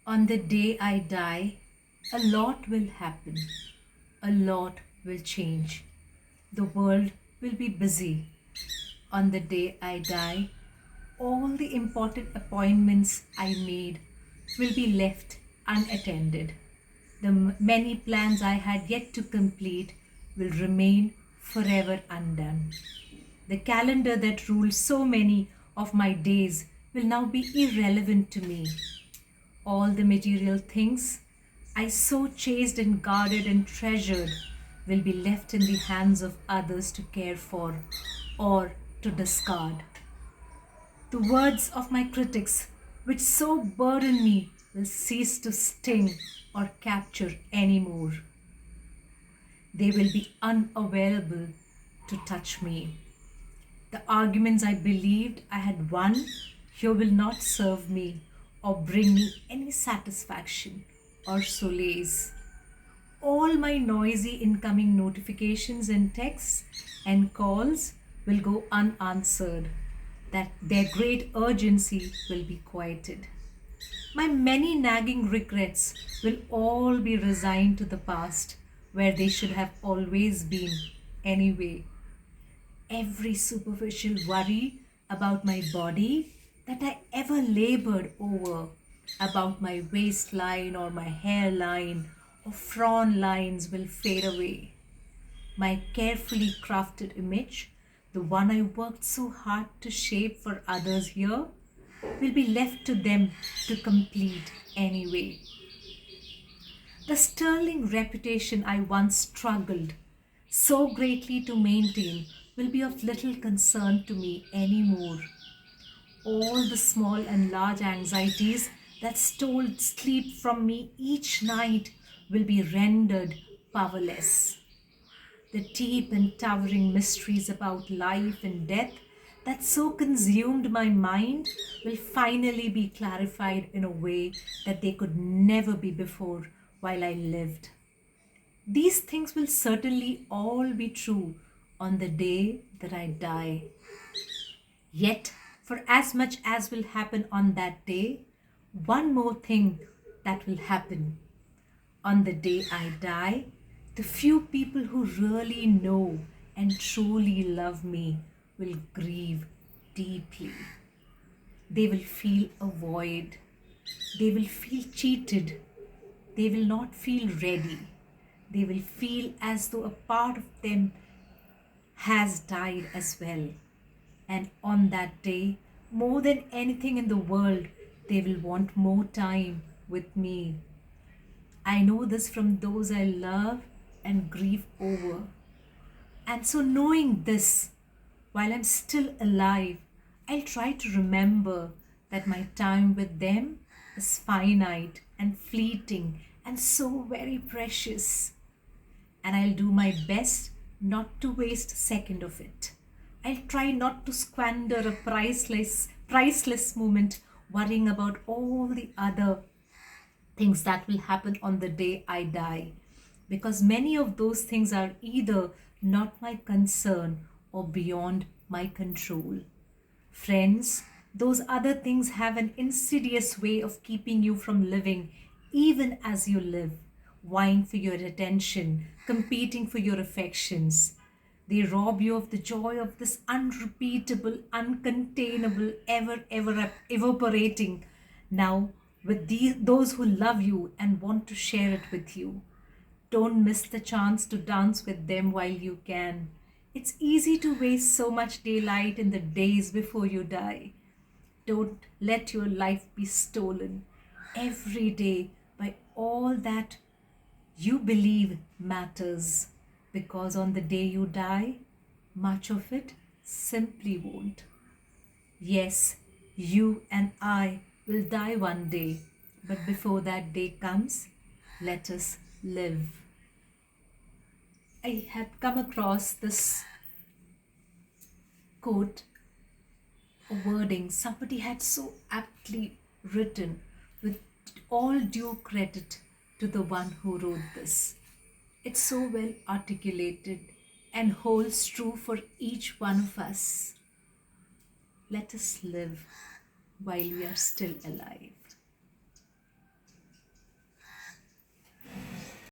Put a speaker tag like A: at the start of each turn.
A: On the day I die, a lot will happen. A lot will change. The world will be busy. On the day I die, all the important appointments I made will be left unattended. The many plans I had yet to complete will remain forever undone. The calendar that ruled so many of my days will now be irrelevant to me. All the material things I so chased and guarded and treasured will be left in the hands of others to care for or to discard. The words of my critics, which so burden me, will cease to sting or capture any more. They will be unavailable to touch me. The arguments I believed I had won here will not serve me or bring me any satisfaction or solace. All my noisy incoming notifications and texts and calls will go unanswered, that their great urgency will be quieted. My many nagging regrets will all be resigned to the past, where they should have always been anyway. Every superficial worry about my body that I ever labored over, about my waistline or my hairline or frown lines, will fade away. My carefully crafted image, the one I worked so hard to shape for others here, will be left to them to complete anyway. The sterling reputation I once struggled so greatly to maintain will be of little concern to me anymore. All the small and large anxieties that stole sleep from me each night will be rendered powerless. The deep and towering mysteries about life and death that so consumed my mind will finally be clarified in a way that they could never be before while I lived. These things will certainly all be true on the day that I die. Yet, for as much as will happen on that day, one more thing that will happen. On the day I die, the few people who really know and truly love me will grieve deeply. They will feel a void. They will feel cheated. They will not feel ready. They will feel as though a part of them has died as well. And on that day, more than anything in the world, they will want more time with me. I know this from those I love and grieve over. And so, knowing this, while I'm still alive, I'll try to remember that my time with them is finite and fleeting and so very precious. And I'll do my best not to waste a second of it. I'll try not to squander a priceless moment worrying about all the other things that will happen on the day I die. Because many of those things are either not my concern or beyond my control. Friends, those other things have an insidious way of keeping you from living even as you live, vying for your attention, competing for your affections. They rob you of the joy of this unrepeatable, uncontainable, ever evaporating now with those who love you and want to share it with you. Don't miss the chance to dance with them while you can. It's easy to waste so much daylight in the days before you die. Don't let your life be stolen every day by all that you believe matters, because on the day you die, much of it simply won't. Yes, you and I will die one day, but before that day comes, let us live. I had come across this quote, a wording somebody had so aptly written, with all due credit to the one who wrote this. It's so well articulated and holds true for each one of us. Let us live while we are still alive.